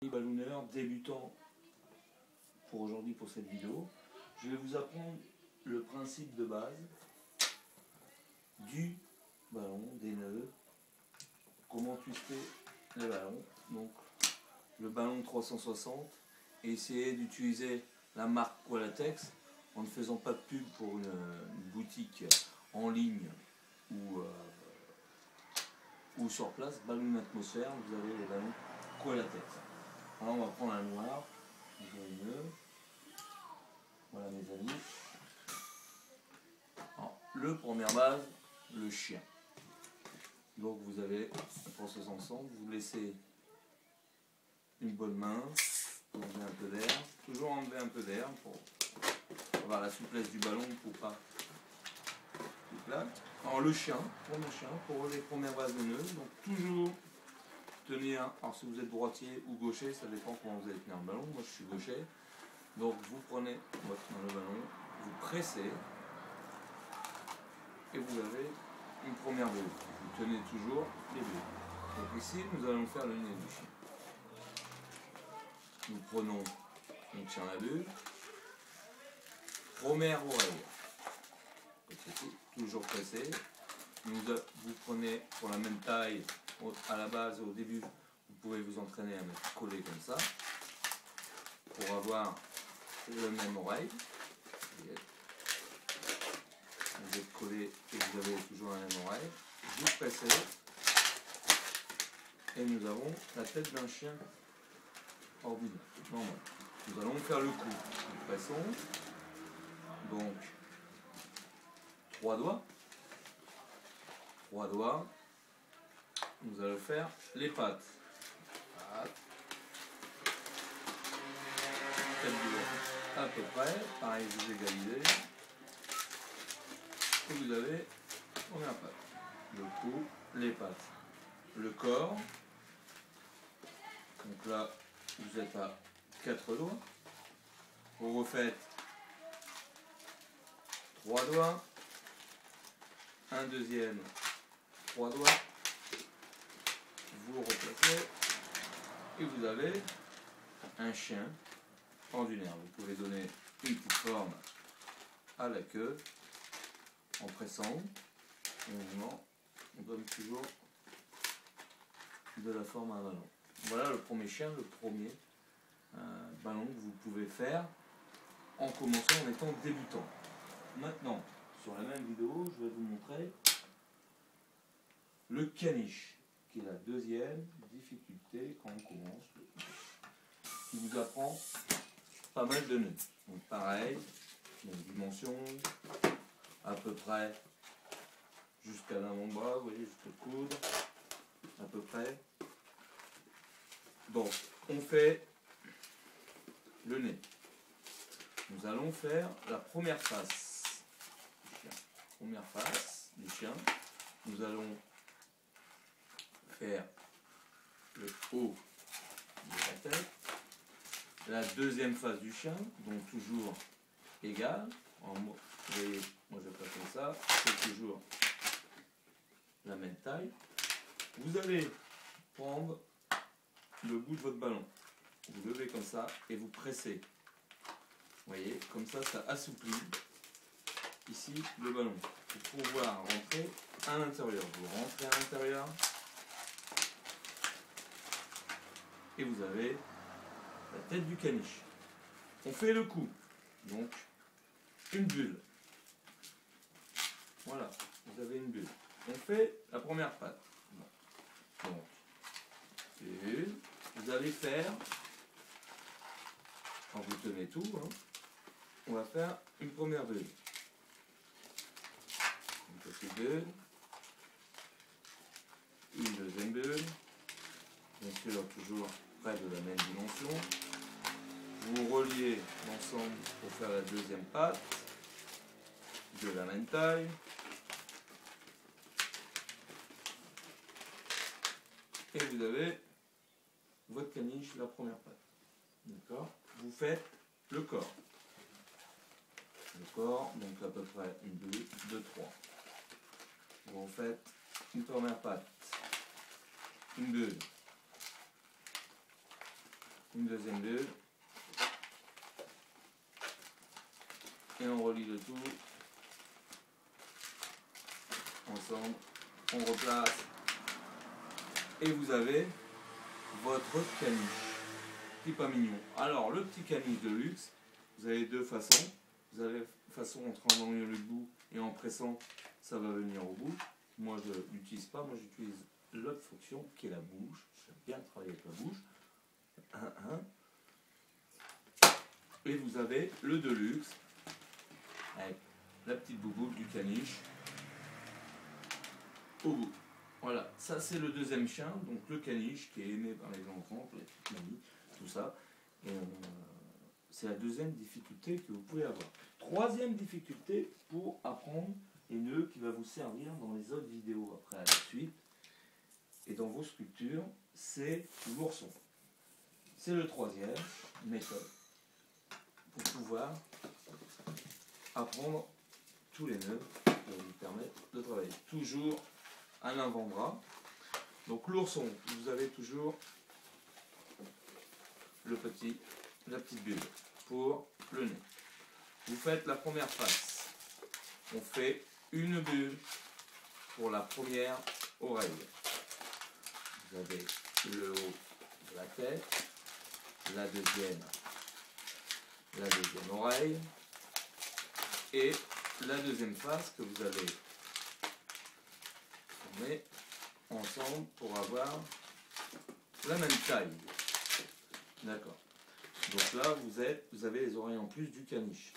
Ballonneur débutant pour aujourd'hui pour cette vidéo, je vais vous apprendre le principe de base du ballon, des nœuds, comment twister les ballons. Donc le ballon 360 et essayer d'utiliser la marque Qualatex en ne faisant pas de pub pour une boutique en ligne ou sur place. Ballon atmosphère, vous avez les ballons Qualatex. Alors on va prendre un noir, voilà mes amis. Alors, le première base, le chien. Donc vous avez pour ce ensemble, vous laissez une bonne main, enlever un peu d'air, toujours enlever un peu d'air pour avoir la souplesse du ballon pour pas tout là. Alors le chien, pour les premières bases de nœuds, donc toujours tenir, alors si vous êtes droitier ou gaucher, ça dépend comment vous allez tenir le ballon, moi je suis gaucher, donc vous prenez votre main le ballon, vous pressez, et vous avez une première bulle, vous tenez toujours les bulles. Donc ici nous allons faire le nez du chien. Nous prenons, on tient la bulle, première oreille, toujours pressé, vous prenez pour la même taille, à la base, au début, vous pouvez vous entraîner à mettre collé comme ça, pour avoir la même oreille. Vous êtes collé et vous avez toujours la même oreille. Vous pressez, et nous avons la tête d'un chien ordinaire, normal. Nous allons faire le coup. Nous pressons, donc 3 doigts. Nous allons faire les pattes. À peu près, pareil, vous égalisez. Et vous avez la première patte. Le cou, les pattes. Le corps. Donc là, vous êtes à 4 doigts. Vous refaites 3 doigts. Un deuxième, 3 doigts. Vous replacez. Et vous avez un chien pendulaire. Vous pouvez donner une petite forme à la queue en pressant. On donne toujours de la forme à un ballon. Voilà le premier chien, le premier ballon que vous pouvez faire en commençant en étant débutant. Maintenant, sur la même vidéo, je vais vous montrer le caniche, qui est la deuxième difficulté quand on commence. Qui vous apprend pas mal de nœuds. Donc pareil, même dimension, à peu près jusqu'à l'avant-bras, vous voyez, jusqu'au coude, à peu près. Donc, on fait le nez. Nous allons faire la première face du chien. Première face du chien. Nous allons faire le haut de la tête. La deuxième face du chien, donc toujours égale. Vous voyez, moi je fais comme ça, c'est toujours la même taille. Vous allez prendre le bout de votre ballon, vous levez comme ça et vous pressez. Vous voyez, comme ça, ça assouplit ici le ballon pour pouvoir rentrer à l'intérieur. Vous rentrez à l'intérieur et vous avez la tête du caniche. On fait le coup, donc une bulle. Voilà, vous avez une bulle. On fait la première patte. Donc, une. Vous allez faire, quand vous tenez tout, on va faire une première bulle. Une petite bulle. Une deuxième bulle. Bien sûr, toujours près de la même dimension. Vous reliez l'ensemble pour faire la deuxième patte de la même taille. Et vous avez votre caniche, la première patte. D'accord? Vous faites le corps. Le corps, donc à peu près une, deux, deux, trois. Vous faites une première patte, une bulle, une deuxième bulle. Et on relie le tout. Ensemble, on replace. Et vous avez votre caniche. Petit pas mignon. Alors, le petit caniche de luxe, vous avez deux façons. Vous avez façon en tremblant le bout et en pressant, ça va venir au bout. Moi, je l'utilise pas. Moi, j'utilise l'autre fonction qui est la bouche. J'aime bien travailler avec la bouche. Et vous avez le Deluxe avec la petite bouboule du caniche au bout. Voilà, ça c'est le deuxième chien, donc le caniche qui est aimé par les enfants, pour les petites mamies, tout ça. Et c'est la deuxième difficulté que vous pouvez avoir. Troisième difficulté pour apprendre les nœuds qui va vous servir dans les autres vidéos après à la suite et dans vos sculptures, c'est l'ourson. C'est le troisième méthode pour pouvoir apprendre tous les nœuds qui vont vous permettre de travailler. Toujours un avant-bras. Donc l'ourson, vous avez toujours la petite bulle pour le nez. Vous faites la première face. On fait une bulle pour la première oreille. Vous avez le haut de la tête, la deuxième oreille et la deuxième face que vous allez former ensemble pour avoir la même taille. D'accord. Donc là, vous avez les oreilles en plus du caniche.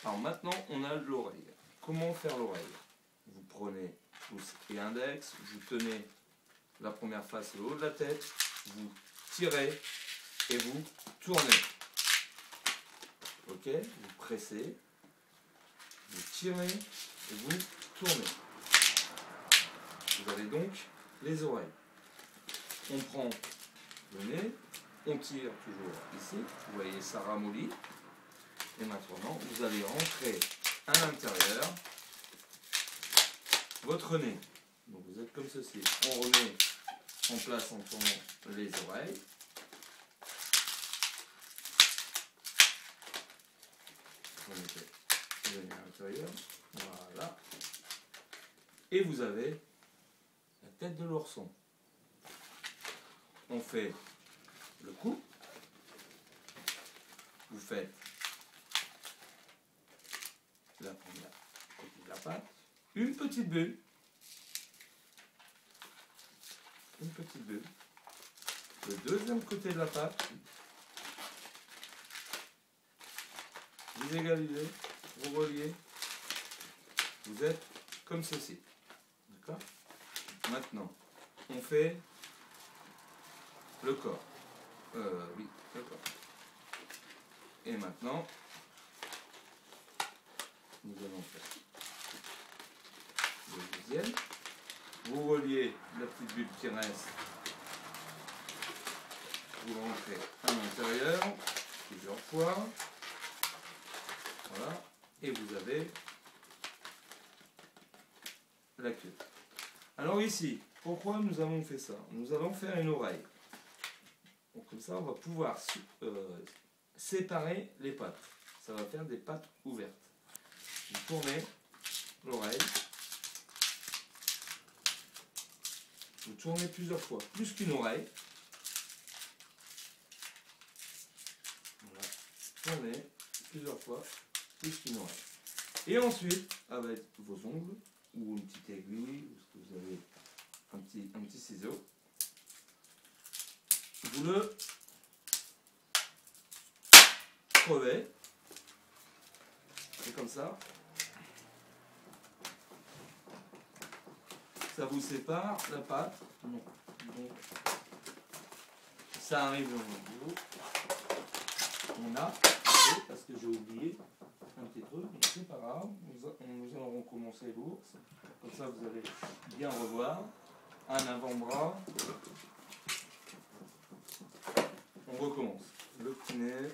Alors maintenant, on a l'oreille. Comment faire l'oreille? Vous prenez pouce et index, vous tenez la première face le haut de la tête, vous tirez et vous tournez. Ok? Vous pressez, vous tirez et vous tournez. Vous avez donc les oreilles. On prend le nez, on tire toujours ici, vous voyez ça ramollit. Et maintenant, vous allez rentrer à l'intérieur votre nez. Donc vous êtes comme ceci. On remet en place en tournant les oreilles. Vous mettez le nez à l'intérieur. Voilà. Et vous avez la tête de l'ourson. On fait le cou. Vous faites la première côté de la patte. Une petite bulle. Une petite bulle. Le deuxième côté de la patte. Vous égalisez, vous reliez. Vous êtes comme ceci. D'accord? Maintenant, on fait le corps. Oui, le corps. Et maintenant, nous allons faire le deuxième. Vous reliez la petite bulle qui reste. Vous rentrez à l'intérieur plusieurs fois. Voilà. Et vous avez la queue. Alors ici, pourquoi nous avons fait ça? Nous allons faire une oreille. Donc comme ça, on va pouvoir séparer les pattes. Ça va faire des pattes ouvertes. Vous tournez l'oreille. Vous tournez plusieurs fois, plus qu'une oreille. Voilà. Tournez plusieurs fois, plus qu'une oreille. Et ensuite, avec vos ongles, ou une petite aiguille, ou ce que vous avez, un petit ciseau, vous le crevez. C'est comme ça. Ça vous sépare la pâte. Non. Donc, ça arrive au niveau. On a, parce que j'ai oublié un petit truc, mais c'est pas grave. Nous allons recommencer l'ours. Comme ça, vous allez bien revoir. Un avant-bras. On recommence. Le petit nez,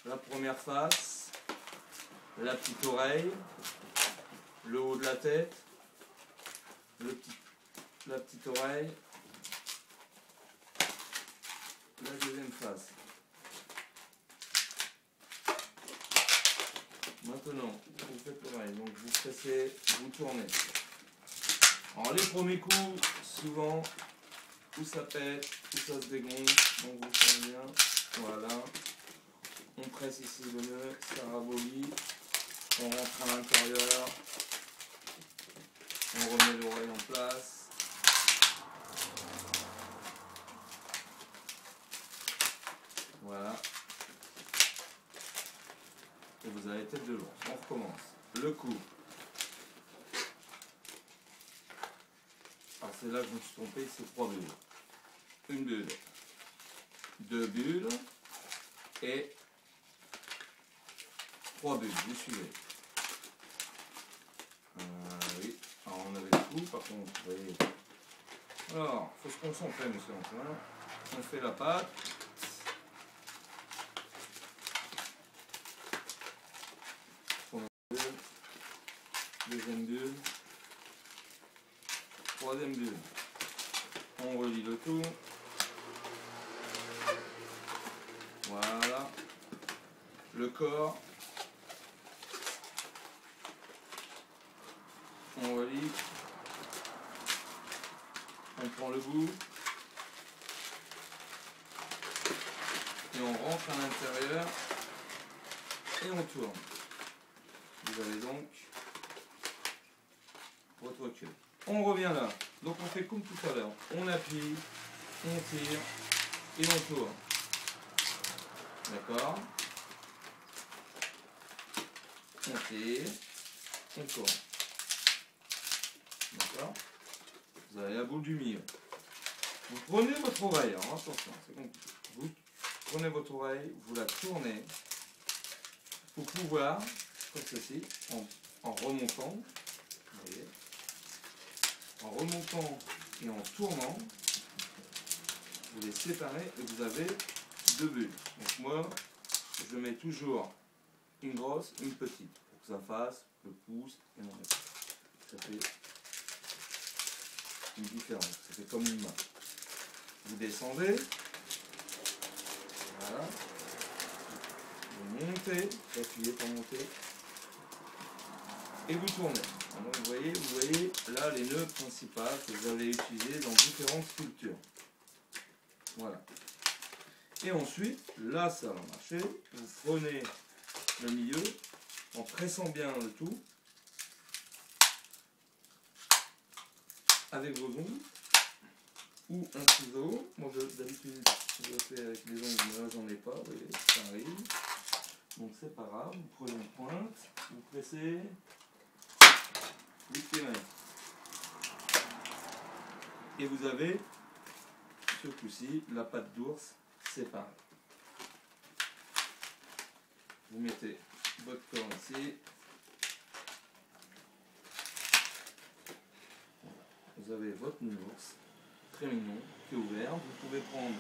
la première face, la petite oreille, le haut de la tête. La petite oreille, la deuxième face. Maintenant, vous faites pareil, donc vous pressez, vous tournez. Alors les premiers coups, souvent, où ça pète, où ça se dégonfle, donc vous faites bien, voilà. On presse ici le nœud, ça rabolit, on rentre à l'intérieur, on remet l'oreille en place. Voilà. Et vous avez tête de l'ours. On recommence. Le coup. Alors c'est là que je me suis trompé, c'est 3 bulles. Une bulle, 2 bulles et 3 bulles. Vous suivez. Oui. Alors on avait le coup, par contre, vous voyez. Alors, il faut se concentrer, monsieur Antoine. On fait la pâte. Deuxième bulle, troisième bulle, on relie le tout, voilà, le corps, on relie, on prend le bout, et on rentre à l'intérieur, et on tourne. Vous avez donc votre queue. On revient là. Donc on fait comme tout à l'heure. On appuie, on tire et on tourne. D'accord? On tire, on tourne. D'accord? Vous avez la boule du milieu. Vous prenez votre oreille, alors attention, c'est compliqué. Vous prenez votre oreille, vous la tournez pour pouvoir, comme ceci, en remontant. Vous voyez, en remontant et en tournant, vous les séparez et vous avez 2 bulles. Donc moi, je mets toujours une grosse, une petite, pour que ça fasse le pouce et mon reste. Ça fait une différence, ça fait comme une main. Vous descendez, voilà, vous montez, vous appuyez pour monter, et vous tournez. Alors vous voyez là les nœuds principaux que vous allez utiliser dans différentes sculptures. Voilà. Et ensuite, là ça va marcher, vous prenez le milieu en pressant bien le tout avec vos ongles ou un ciseau. Moi d'habitude je le fais avec les ongles, mais là j'en ai pas, vous voyez, ça arrive. Donc c'est pas grave, vous prenez une pointe, vous pressez. Et vous avez ce coup-ci la patte d'ours séparée. Vous mettez votre corps ici. Vous avez votre nounours, très mignon, qui est ouvert. Vous pouvez prendre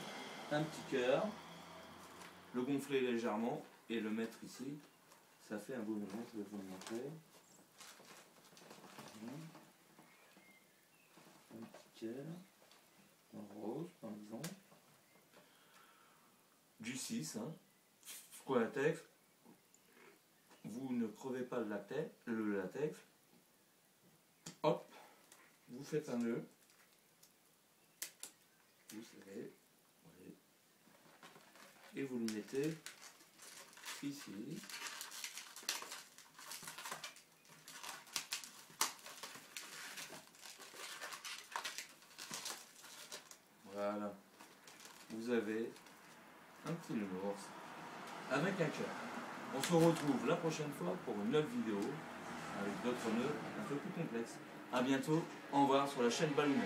un petit cœur, le gonfler légèrement et le mettre ici. Ça fait un beau nounours, je vais vous le montrer. Un petit cœur, un rose par exemple, du 6, hein. Pourquoi latex? Vous ne crevez pas le latex, hop, vous faites un nœud, vous savez, et vous le mettez ici. Voilà, vous avez un petit nounours avec un cœur. On se retrouve la prochaine fois pour une autre vidéo avec d'autres nœuds un peu plus complexes. A bientôt, au revoir sur la chaîne Balloon.